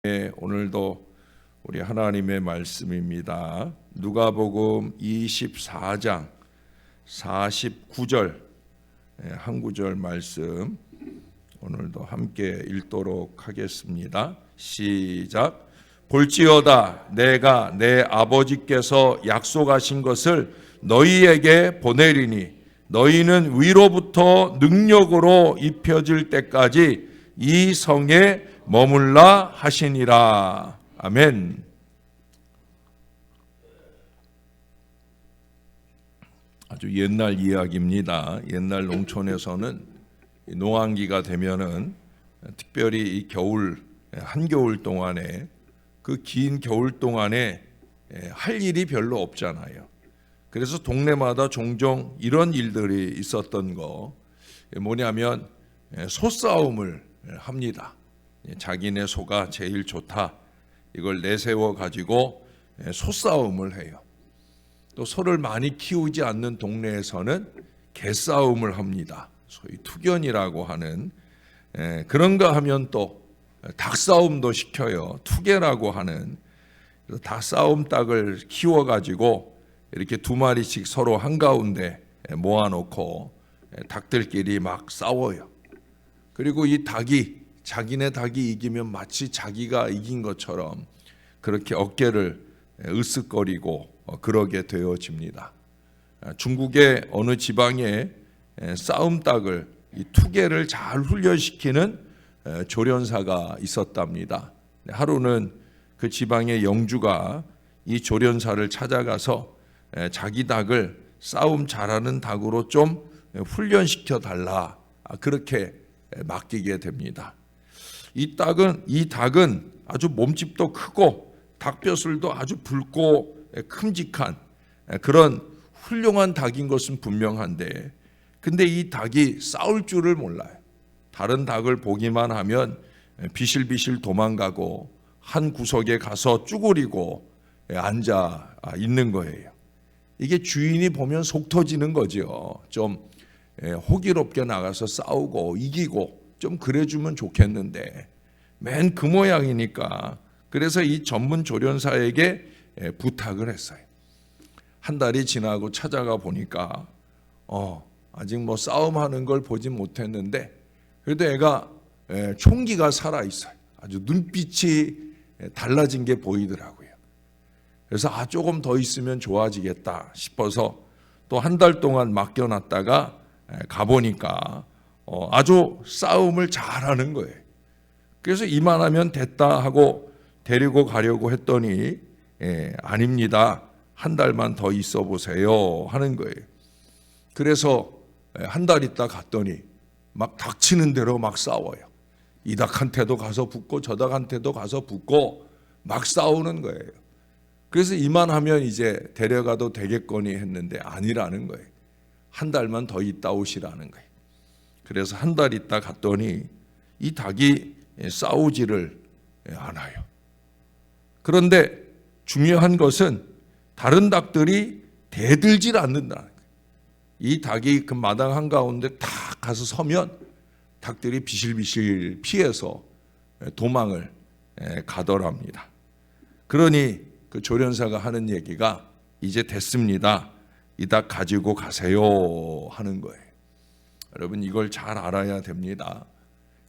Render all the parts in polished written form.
오늘도 우리 하나님의 말씀입니다. 누가복음 24장 49절 한 구절 말씀 오늘도 함께 읽도록 하겠습니다. 시작. 볼지어다 내가 내 아버지께서 약속하신 것을 너희에게 보내리니 너희는 위로부터 능력으로 입혀질 때까지 이 성에 머물라 하시니라. 아멘. 아주 옛날 이야기입니다. 옛날 농촌에서는 농한기가 되면은 특별히 이 겨울 한겨울 동안에 그 긴 겨울 동안에 할 일이 별로 없잖아요. 그래서 동네마다 종종 이런 일들이 있었던 거 뭐냐면 소싸움을 합니다. 자기네 소가 제일 좋다 이걸 내세워 가지고 소싸움을 해요. 또 소를 많이 키우지 않는 동네에서는 개싸움을 합니다. 소위 투견이라고 하는 그런가 하면 또 닭싸움도 시켜요. 투개라고 하는 닭싸움 닭을 키워 가지고 이렇게 두 마리씩 서로 한가운데 모아놓고 닭들끼리 막 싸워요. 그리고 이 닭이 자기네 닭이 이기면 마치 자기가 이긴 것처럼 그렇게 어깨를 으쓱거리고 그러게 되어집니다. 중국의 어느 지방에 싸움닭을 이 투개를 잘 훈련시키는 조련사가 있었답니다. 하루는 그 지방의 영주가 이 조련사를 찾아가서 자기 닭을 싸움 잘하는 닭으로 좀 훈련시켜 달라 그렇게 맡기게 됩니다. 이 닭은 아주 몸집도 크고 닭벼슬도 아주 붉고 큼직한 그런 훌륭한 닭인 것은 분명한데, 근데 이 닭이 싸울 줄을 몰라요. 다른 닭을 보기만 하면 비실비실 도망가고 한 구석에 가서 쭈그리고 앉아 있는 거예요. 이게 주인이 보면 속 터지는 거죠. 좀 호기롭게 나가서 싸우고 이기고 좀 그래주면 좋겠는데 맨 그 모양이니까 그래서 이 전문 조련사에게 부탁을 했어요. 한 달이 지나고 찾아가 보니까 아직 뭐 싸움하는 걸 보지 못했는데 그래도 애가 총기가 살아있어요. 아주 눈빛이 달라진 게 보이더라고요. 그래서 조금 더 있으면 좋아지겠다 싶어서 또 한 달 동안 맡겨놨다가 가보니까 아주 싸움을 잘하는 거예요. 그래서 이만하면 됐다 하고 데리고 가려고 했더니 아닙니다. 한 달만 더 있어 보세요 하는 거예요. 그래서 한 달 있다 갔더니 막 닥치는 대로 막 싸워요. 이 닭한테도 가서 붙고 저 닭한테도 가서 붙고 막 싸우는 거예요. 그래서 이만하면 이제 데려가도 되겠거니 했는데 아니라는 거예요. 한 달만 더 있다 오시라는 거예요. 그래서 한 달 있다 갔더니 이 닭이 싸우지를 않아요. 그런데 중요한 것은 다른 닭들이 대들질 않는다는 거예요. 이 닭이 그 마당 한가운데 탁 가서 서면 닭들이 비실비실 피해서 도망을 가더랍니다. 그러니 그 조련사가 하는 얘기가 이제 됐습니다. 이 닭 가지고 가세요 하는 거예요. 여러분 이걸 잘 알아야 됩니다.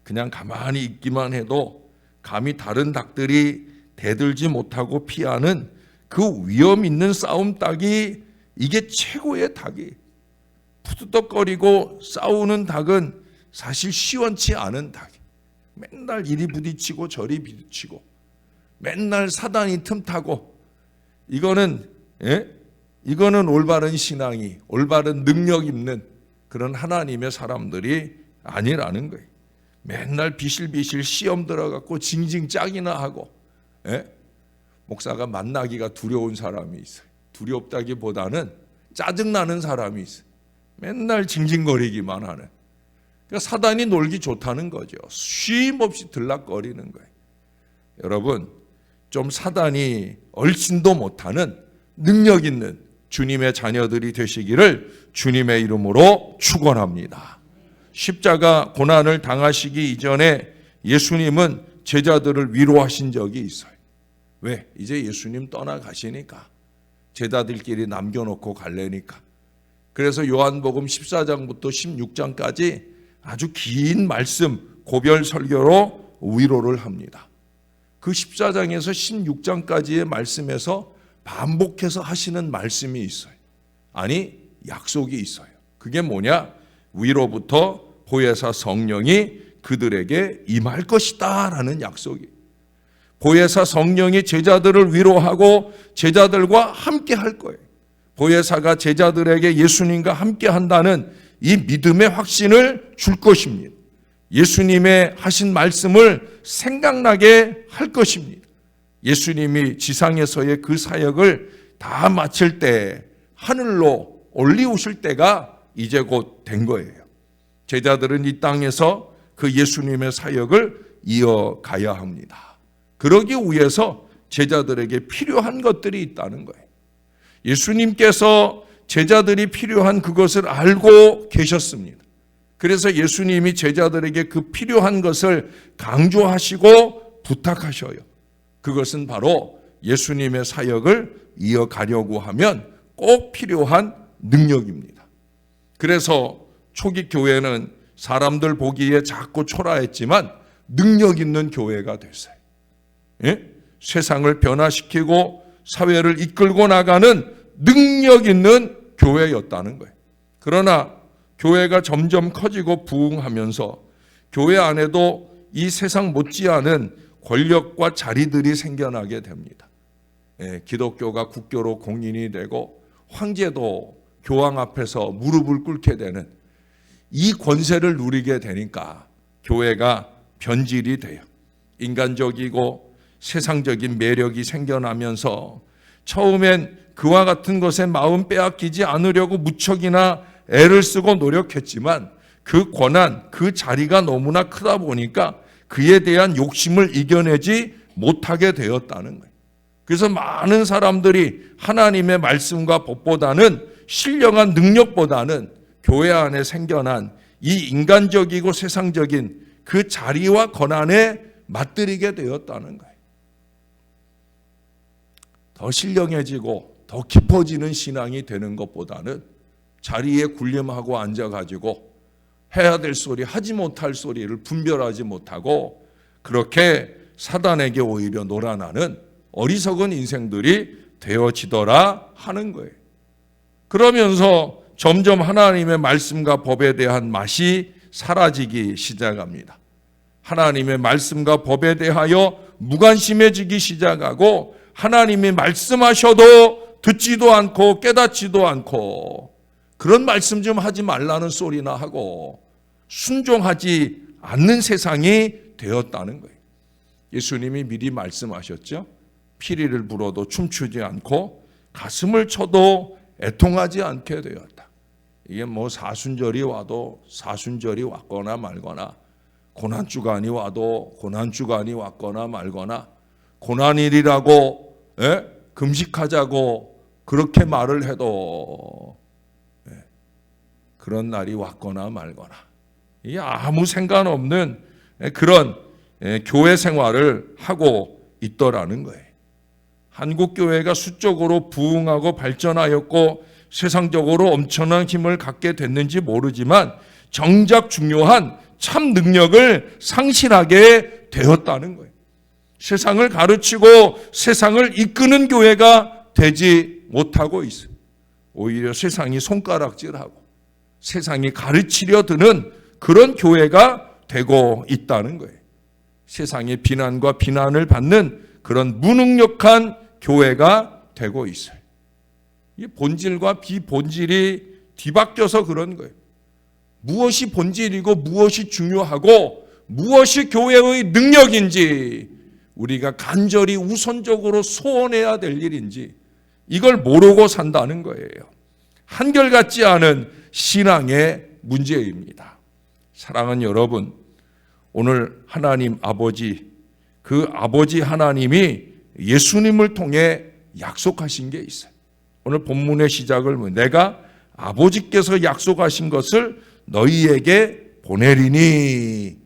그냥 가만히 있기만 해도 감히 다른 닭들이 대들지 못하고 피하는 그 위험 있는 싸움 닭이 이게 최고의 닭이. 푸드덕거리고 싸우는 닭은 사실 시원치 않은 닭이. 맨날 이리 부딪히고 저리 부딪히고 맨날 사단이 틈타고 이거는 올바른 신앙이 올바른 능력 있는 그런 하나님의 사람들이 아니라는 거예요. 맨날 비실비실 시험 들어갖고 징징 짝이나 하고 목사가 만나기가 두려운 사람이 있어요. 두렵다기보다는 짜증나는 사람이 있어요. 맨날 징징거리기만 하는. 그러니까 사단이 놀기 좋다는 거죠. 쉼없이 들락거리는 거예요. 여러분 좀 사단이 얼씬도 못하는 능력 있는 주님의 자녀들이 되시기를 주님의 이름으로 축원합니다. 십자가 고난을 당하시기 이전에 예수님은 제자들을 위로하신 적이 있어요. 왜? 이제 예수님 떠나가시니까. 제자들끼리 남겨놓고 갈래니까. 그래서 요한복음 14장부터 16장까지 아주 긴 말씀, 고별 설교로 위로를 합니다. 그 14장에서 16장까지의 말씀에서 반복해서 하시는 말씀이 있어요. 아니, 약속이 있어요. 그게 뭐냐? 위로부터 보혜사 성령이 그들에게 임할 것이다 라는 약속이. 보혜사 성령이 제자들을 위로하고 제자들과 함께 할 거예요. 보혜사가 제자들에게 예수님과 함께 한다는 이 믿음의 확신을 줄 것입니다. 예수님의 하신 말씀을 생각나게 할 것입니다. 예수님이 지상에서의 그 사역을 다 마칠 때 하늘로 올리우실 때가 이제 곧 된 거예요. 제자들은 이 땅에서 그 예수님의 사역을 이어가야 합니다. 그러기 위해서 제자들에게 필요한 것들이 있다는 거예요. 예수님께서 제자들이 필요한 그것을 알고 계셨습니다. 그래서 예수님이 제자들에게 그 필요한 것을 강조하시고 부탁하셔요. 그것은 바로 예수님의 사역을 이어가려고 하면 꼭 필요한 능력입니다. 그래서 초기 교회는 사람들 보기에 작고 초라했지만 능력 있는 교회가 됐어요. 예? 세상을 변화시키고 사회를 이끌고 나가는 능력 있는 교회였다는 거예요. 그러나 교회가 점점 커지고 부흥하면서 교회 안에도 이 세상 못지않은 권력과 자리들이 생겨나게 됩니다. 예, 기독교가 국교로 공인이 되고 황제도 교황 앞에서 무릎을 꿇게 되는 이 권세를 누리게 되니까 교회가 변질이 돼요. 인간적이고 세상적인 매력이 생겨나면서 처음엔 그와 같은 것에 마음 빼앗기지 않으려고 무척이나 애를 쓰고 노력했지만 그 권한, 그 자리가 너무나 크다 보니까 그에 대한 욕심을 이겨내지 못하게 되었다는 거예요. 그래서 많은 사람들이 하나님의 말씀과 법보다는 신령한 능력보다는 교회 안에 생겨난 이 인간적이고 세상적인 그 자리와 권한에 맞들이게 되었다는 거예요. 더 신령해지고 더 깊어지는 신앙이 되는 것보다는 자리에 군림하고 앉아가지고 해야 될 소리, 하지 못할 소리를 분별하지 못하고 그렇게 사단에게 오히려 놀아나는 어리석은 인생들이 되어지더라 하는 거예요. 그러면서 점점 하나님의 말씀과 법에 대한 맛이 사라지기 시작합니다. 하나님의 말씀과 법에 대하여 무관심해지기 시작하고 하나님이 말씀하셔도 듣지도 않고 깨닫지도 않고 그런 말씀 좀 하지 말라는 소리나 하고 순종하지 않는 세상이 되었다는 거예요. 예수님이 미리 말씀하셨죠. 피리를 불어도 춤추지 않고 가슴을 쳐도 애통하지 않게 되었다. 이게 뭐 사순절이 와도 사순절이 왔거나 말거나 고난주간이 와도 고난주간이 왔거나 말거나 고난일이라고 금식하자고 그렇게 말을 해도 그런 날이 왔거나 말거나 이게 아무 상관없는 그런 교회 생활을 하고 있더라는 거예요. 한국 교회가 수적으로 부흥하고 발전하였고 세상적으로 엄청난 힘을 갖게 됐는지 모르지만 정작 중요한 참 능력을 상실하게 되었다는 거예요. 세상을 가르치고 세상을 이끄는 교회가 되지 못하고 있어요. 오히려 세상이 손가락질하고 세상이 가르치려 드는 그런 교회가 되고 있다는 거예요. 세상의 비난과 비난을 받는 그런 무능력한 교회가 되고 있어요. 이 본질과 비본질이 뒤바뀌어서 그런 거예요. 무엇이 본질이고 무엇이 중요하고 무엇이 교회의 능력인지 우리가 간절히 우선적으로 소원해야 될 일인지 이걸 모르고 산다는 거예요. 한결같지 않은 신앙의 문제입니다. 사랑하는 여러분, 오늘 하나님 아버지, 그 아버지 하나님이 예수님을 통해 약속하신 게 있어요. 오늘 본문의 시작을 내가 아버지께서 약속하신 것을 너희에게 보내리니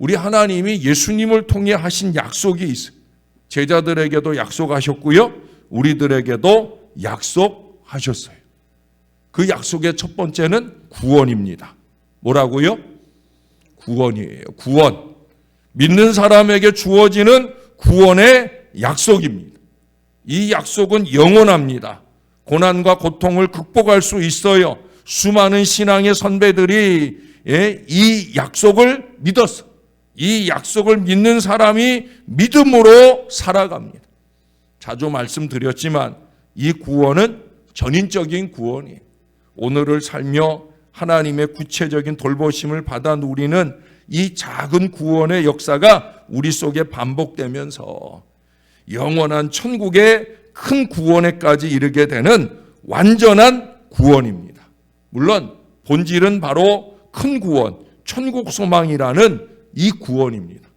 우리 하나님이 예수님을 통해 하신 약속이 있어요. 제자들에게도 약속하셨고요, 우리들에게도 약속하셨어요. 그 약속의 첫 번째는 구원입니다. 뭐라고요? 구원이에요. 구원. 믿는 사람에게 주어지는 구원의 약속입니다. 이 약속은 영원합니다. 고난과 고통을 극복할 수 있어요. 수많은 신앙의 선배들이 이 약속을 믿었어. 이 약속을 믿는 사람이 믿음으로 살아갑니다. 자주 말씀드렸지만 이 구원은 전인적인 구원이에요. 오늘을 살며 하나님의 구체적인 돌보심을 받아 누리는 이 작은 구원의 역사가 우리 속에 반복되면서 영원한 천국의 큰 구원에까지 이르게 되는 완전한 구원입니다. 물론 본질은 바로 큰 구원, 천국 소망이라는 이 구원입니다.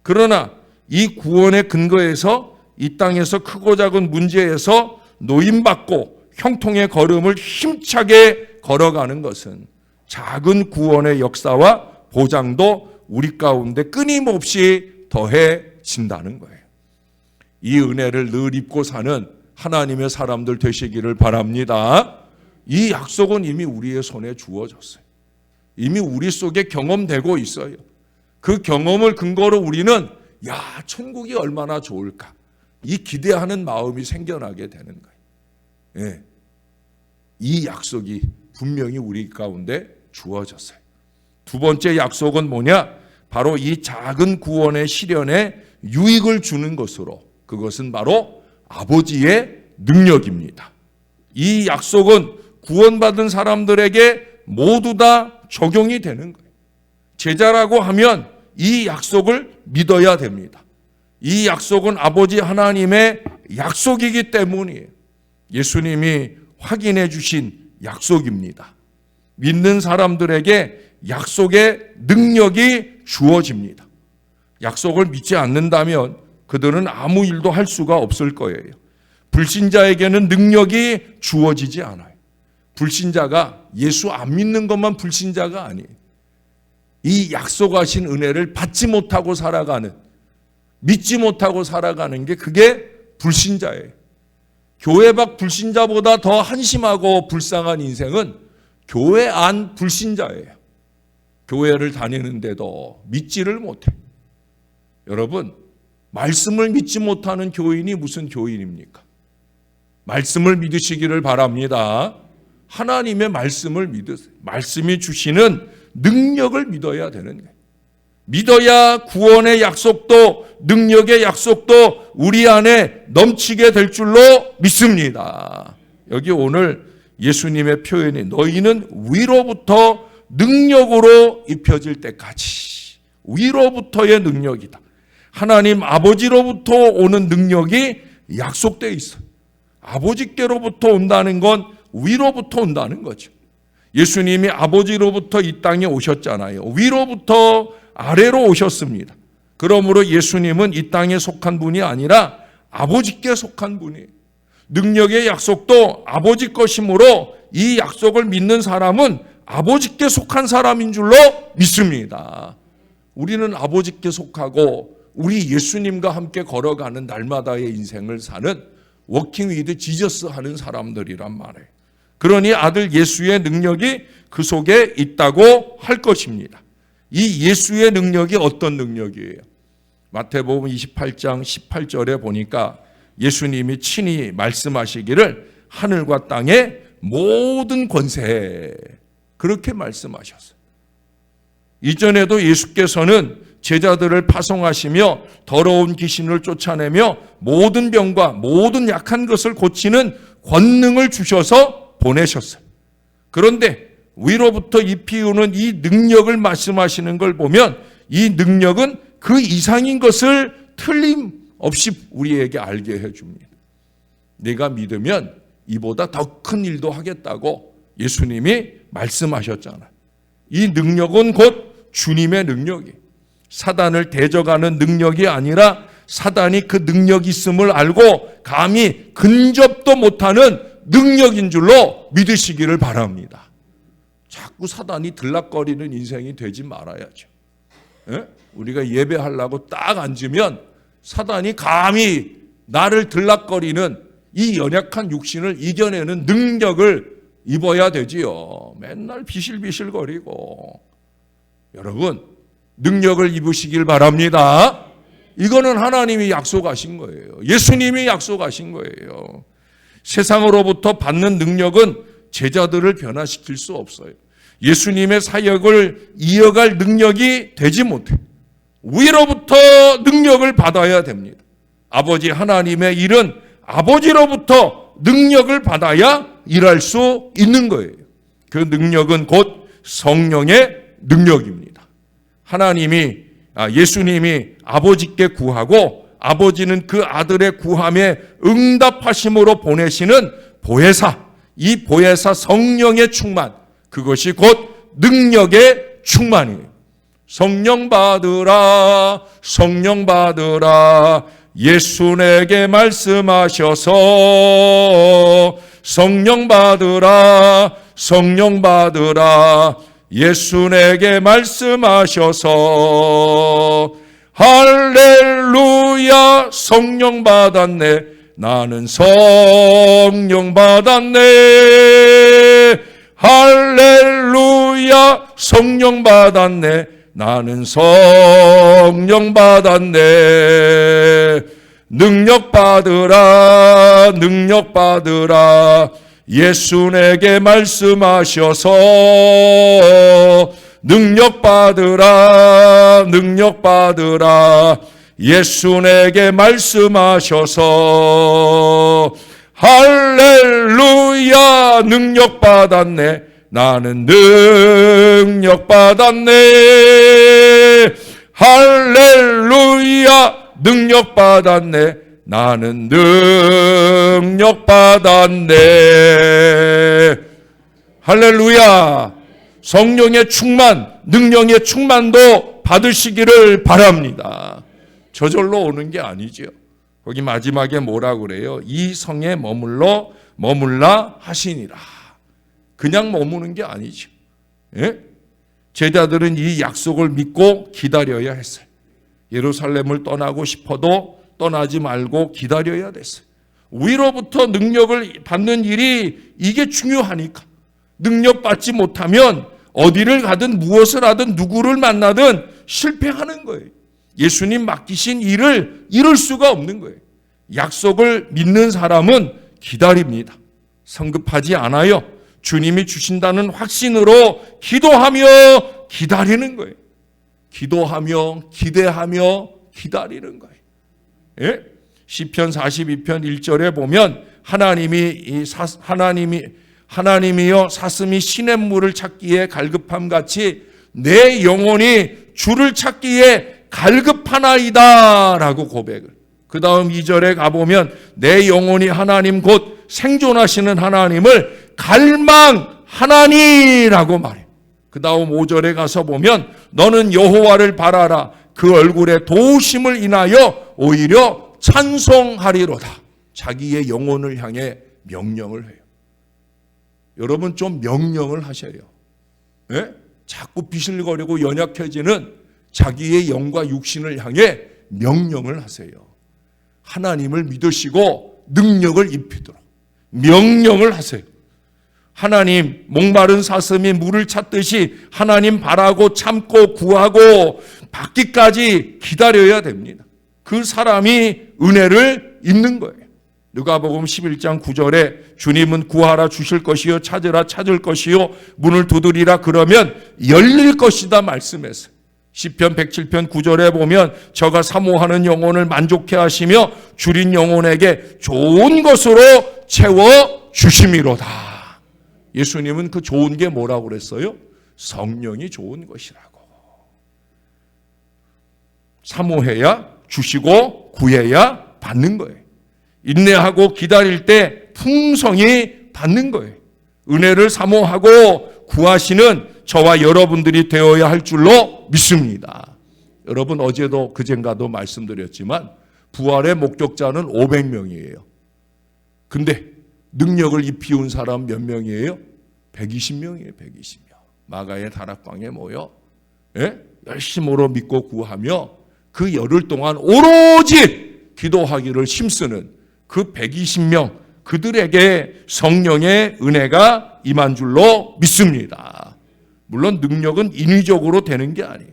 그러나 이 구원의 근거에서 이 땅에서 크고 작은 문제에서 노임받고 형통의 걸음을 힘차게 걸어가는 것은 작은 구원의 역사와 보장도 우리 가운데 끊임없이 더해진다는 거예요. 이 은혜를 늘 입고 사는 하나님의 사람들 되시기를 바랍니다. 이 약속은 이미 우리의 손에 주어졌어요. 이미 우리 속에 경험되고 있어요. 그 경험을 근거로 우리는 천국이 얼마나 좋을까, 이 기대하는 마음이 생겨나게 되는 거예요. 예. 이 약속이 분명히 우리 가운데 주어졌어요. 두 번째 약속은 뭐냐? 바로 이 작은 구원의 실현에 유익을 주는 것으로, 그것은 바로 아버지의 능력입니다. 이 약속은 구원받은 사람들에게 모두 다 적용이 되는 거예요. 제자라고 하면 이 약속을 믿어야 됩니다. 이 약속은 아버지 하나님의 약속이기 때문이에요. 예수님이 확인해 주신 약속입니다. 믿는 사람들에게 약속의 능력이 주어집니다. 약속을 믿지 않는다면 그들은 아무 일도 할 수가 없을 거예요. 불신자에게는 능력이 주어지지 않아요. 불신자가 예수 안 믿는 것만 불신자가 아니에요. 이 약속하신 은혜를 받지 못하고 살아가는, 믿지 못하고 살아가는 게 그게 불신자예요. 교회 밖 불신자보다 더 한심하고 불쌍한 인생은 교회 안 불신자예요. 교회를 다니는데도 믿지를 못해. 여러분, 말씀을 믿지 못하는 교인이 무슨 교인입니까? 말씀을 믿으시기를 바랍니다. 하나님의 말씀을 믿으세요. 말씀이 주시는 능력을 믿어야 되는 거예요. 믿어야 구원의 약속도 능력의 약속도 우리 안에 넘치게 될 줄로 믿습니다. 여기 오늘 예수님의 표현이 너희는 위로부터 능력으로 입혀질 때까지, 위로부터의 능력이다. 하나님 아버지로부터 오는 능력이 약속되어 있어요. 아버지께로부터 온다는 건 위로부터 온다는 거죠. 예수님이 아버지로부터 이 땅에 오셨잖아요. 위로부터 아래로 오셨습니다. 그러므로 예수님은 이 땅에 속한 분이 아니라 아버지께 속한 분이에요. 능력의 약속도 아버지 것이므로 이 약속을 믿는 사람은 아버지께 속한 사람인 줄로 믿습니다. 우리는 아버지께 속하고 우리 예수님과 함께 걸어가는 날마다의 인생을 사는 워킹 위드 지저스 하는 사람들이란 말이에요. 그러니 아들 예수의 능력이 그 속에 있다고 할 것입니다. 이 예수의 능력이 어떤 능력이에요? 마태복음 28장 18절에 보니까 예수님이 친히 말씀하시기를 하늘과 땅의 모든 권세, 그렇게 말씀하셨어요. 이전에도 예수께서는 제자들을 파송하시며 더러운 귀신을 쫓아내며 모든 병과 모든 약한 것을 고치는 권능을 주셔서 보내셨어요. 그런데 위로부터 입히우는 이 능력을 말씀하시는 걸 보면 이 능력은 그 이상인 것을 틀림없이 우리에게 알게 해줍니다. 내가 믿으면 이보다 더 큰 일도 하겠다고 예수님이 말씀하셨잖아요. 이 능력은 곧 주님의 능력이에요. 사단을 대적하는 능력이 아니라 사단이 그 능력이 있음을 알고 감히 근접도 못하는 능력인 줄로 믿으시기를 바랍니다. 자꾸 사단이 들락거리는 인생이 되지 말아야죠. 우리가 예배하려고 딱 앉으면 사단이 감히 나를 들락거리는 이 연약한 육신을 이겨내는 능력을 입어야 되지요. 맨날 비실비실거리고. 여러분, 능력을 입으시길 바랍니다. 이거는 하나님이 약속하신 거예요. 예수님이 약속하신 거예요. 세상으로부터 받는 능력은 제자들을 변화시킬 수 없어요. 예수님의 사역을 이어갈 능력이 되지 못해. 위로부터 능력을 받아야 됩니다. 아버지 하나님의 일은 아버지로부터 능력을 받아야 일할 수 있는 거예요. 그 능력은 곧 성령의 능력입니다. 예수님이 아버지께 구하고 아버지는 그 아들의 구함에 응답하심으로 보내시는 보혜사, 이 보혜사 성령의 충만, 그것이 곧 능력의 충만이에요. 성령 받으라, 성령 받으라, 예수 내게 말씀하셔서 성령 받으라, 성령 받으라, 예수 내게 말씀하셔서 할렐루야, 성령 받았네, 나는 성령 받았네, 할렐루야, 성령 받았네, 나는 성령 받았네. 능력 받으라, 능력 받으라, 예수 내게 말씀하셔서 능력 받으라, 능력 받으라, 예수 내게 말씀하셔서 할렐루야, 능력 받았네, 나는 능력 받았네, 할렐루야, 능력 받았네, 나는 능력 받았네. 할렐루야. 성령의 충만, 능력의 충만도 받으시기를 바랍니다. 저절로 오는 게 아니죠. 거기 마지막에 뭐라 그래요? 이 성에 머물라 하시니라. 그냥 머무는 게 아니죠. 예? 제자들은 이 약속을 믿고 기다려야 했어요. 예루살렘을 떠나고 싶어도 떠나지 말고 기다려야 됐어요. 위로부터 능력을 받는 일이 이게 중요하니까. 능력 받지 못하면 어디를 가든 무엇을 하든 누구를 만나든 실패하는 거예요. 예수님 맡기신 일을 이룰 수가 없는 거예요. 약속을 믿는 사람은 기다립니다. 성급하지 않아요. 주님이 주신다는 확신으로 기도하며 기다리는 거예요. 기도하며 기대하며 기다리는 거예요. 예? 시편 42편 1절에 보면 하나님이여 사슴이 시냇물을 찾기에 갈급함 같이 내 영혼이 주를 찾기에 갈급하나이다 라고 고백을. 그 다음 2절에 가보면 내 영혼이 하나님 곧 생존하시는 하나님을 갈망하나니라고 말해요. 그 다음 5절에 가서 보면 너는 여호와를 바라라, 그 얼굴에 도우심을 인하여 오히려 찬송하리로다. 자기의 영혼을 향해 명령을 해요. 여러분 좀 명령을 하셔요. 예? 자꾸 비실거리고 연약해지는 자기의 영과 육신을 향해 명령을 하세요. 하나님을 믿으시고 능력을 입히도록 명령을 하세요. 하나님, 목마른 사슴이 물을 찾듯이 하나님 바라고 참고 구하고 받기까지 기다려야 됩니다. 그 사람이 은혜를 입는 거예요. 누가복음 11장 9절에 주님은 구하라 주실 것이요, 찾으라 찾을 것이요, 문을 두드리라 그러면 열릴 것이다 말씀했어요. 시편 107편 9절에 보면 저가 사모하는 영혼을 만족해 하시며 줄인 영혼에게 좋은 것으로 채워 주심이로다. 예수님은 그 좋은 게 뭐라고 그랬어요? 성령이 좋은 것이라고. 사모해야 주시고 구해야 받는 거예요. 인내하고 기다릴 때 풍성히 받는 거예요. 은혜를 사모하고 구하시는 저와 여러분들이 되어야 할 줄로 믿습니다. 여러분 어제도 그젠가도 말씀드렸지만 부활의 목격자는 500명이에요. 근데 능력을 입히운 사람 몇 명이에요? 120명이에요. 120명. 마가의 다락방에 모여 열심으로 믿고 구하며 그 열흘 동안 오로지 기도하기를 힘쓰는 그 120명 그들에게 성령의 은혜가 임한 줄로 믿습니다. 물론 능력은 인위적으로 되는 게 아니에요.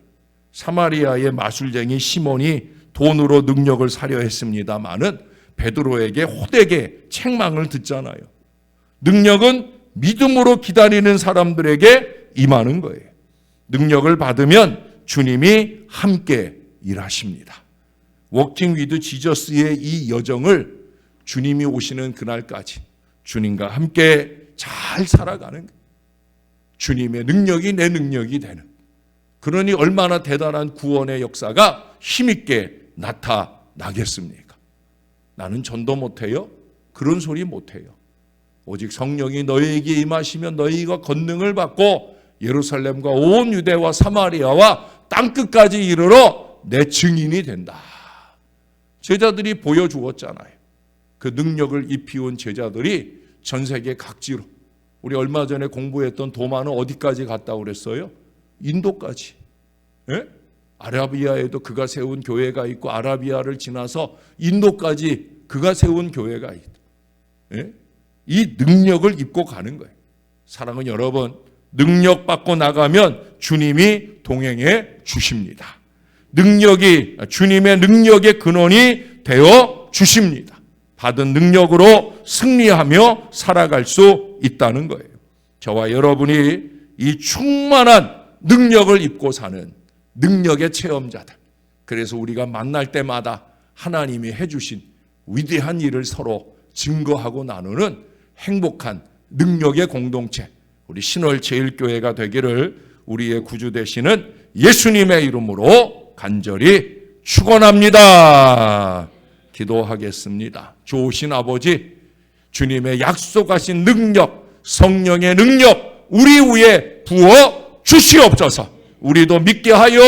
사마리아의 마술쟁이 시몬이 돈으로 능력을 사려 했습니다마는 베드로에게 호되게 책망을 듣잖아요. 능력은 믿음으로 기다리는 사람들에게 임하는 거예요. 능력을 받으면 주님이 함께 일하십니다. 워킹 위드 지저스의 이 여정을 주님이 오시는 그날까지 주님과 함께 잘 살아가는 거예요. 주님의 능력이 내 능력이 되는, 그러니 얼마나 대단한 구원의 역사가 힘있게 나타나겠습니까? 나는 전도 못해요? 그런 소리 못해요. 오직 성령이 너희에게 임하시면 너희가 권능을 받고 예루살렘과 온 유대와 사마리아와 땅끝까지 이르러 내 증인이 된다. 제자들이 보여주었잖아요. 그 능력을 입히온 제자들이 전 세계 각지로, 우리 얼마 전에 공부했던 도마는 어디까지 갔다고 그랬어요? 인도까지. 예? 아라비아에도 그가 세운 교회가 있고 아라비아를 지나서 인도까지 그가 세운 교회가 있다. 예? 이 능력을 입고 가는 거예요. 사랑은 여러분, 능력 받고 나가면 주님이 동행해 주십니다. 주님의 능력의 근원이 되어 주십니다. 받은 능력으로 승리하며 살아갈 수 있다는 거예요. 저와 여러분이 이 충만한 능력을 입고 사는 능력의 체험자들. 그래서 우리가 만날 때마다 하나님이 해주신 위대한 일을 서로 증거하고 나누는 행복한 능력의 공동체, 우리 신월제일교회가 되기를 우리의 구주 되시는 예수님의 이름으로 간절히 축원합니다. 기도하겠습니다. 좋으신 아버지, 주님의 약속하신 능력, 성령의 능력 우리 위에 부어 주시옵소서. 우리도 믿게 하여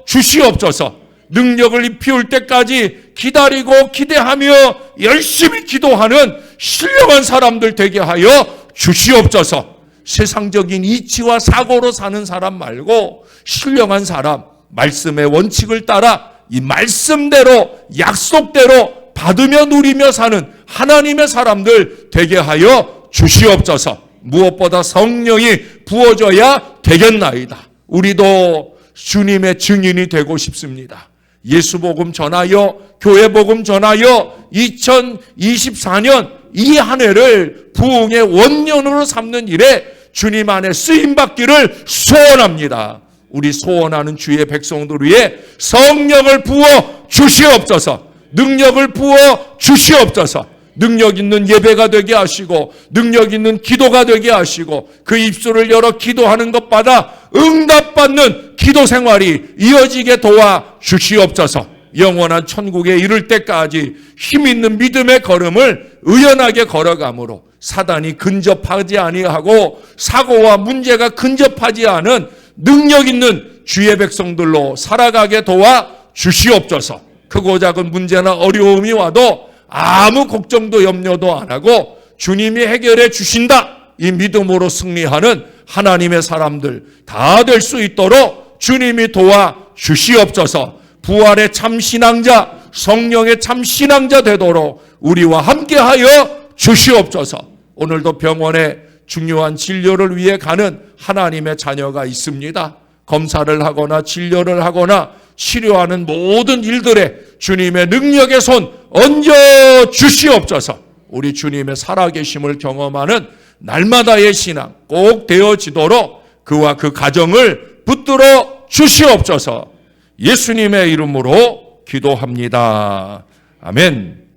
주시옵소서. 능력을 입히울 때까지 기다리고 기대하며 열심히 기도하는 신령한 사람들 되게 하여 주시옵소서. 세상적인 이치와 사고로 사는 사람 말고 신령한 사람, 말씀의 원칙을 따라 이 말씀대로 약속대로 받으며 누리며 사는 하나님의 사람들 되게 하여 주시옵소서. 무엇보다 성령이 부어져야 되겠나이다. 우리도 주님의 증인이 되고 싶습니다. 예수 복음 전하여 교회 복음 전하여 2024년 이 한 해를 부흥의 원년으로 삼는 일에 주님 안에 쓰임받기를 소원합니다. 우리 소원하는 주의 백성들 위해 성령을 부어 주시옵소서. 능력을 부어 주시옵소서. 능력 있는 예배가 되게 하시고 능력 있는 기도가 되게 하시고 그 입술을 열어 기도하는 것마다 응답받는 기도 생활이 이어지게 도와 주시옵소서. 영원한 천국에 이를 때까지 힘있는 믿음의 걸음을 의연하게 걸어가므로 사단이 근접하지 아니하고 사고와 문제가 근접하지 않은 능력 있는 주의 백성들로 살아가게 도와 주시옵소서. 크고 작은 문제나 어려움이 와도 아무 걱정도 염려도 안 하고 주님이 해결해 주신다, 이 믿음으로 승리하는 하나님의 사람들 다 될 수 있도록 주님이 도와 주시옵소서. 부활의 참 신앙자, 성령의 참 신앙자 되도록 우리와 함께하여 주시옵소서. 오늘도 병원에 중요한 진료를 위해 가는 하나님의 자녀가 있습니다. 검사를 하거나 진료를 하거나 치료하는 모든 일들에 주님의 능력의 손 얹어 주시옵소서. 우리 주님의 살아계심을 경험하는 날마다의 신앙 꼭 되어지도록 그와 그 가정을 붙들어 주시옵소서. 예수님의 이름으로 기도합니다. 아멘.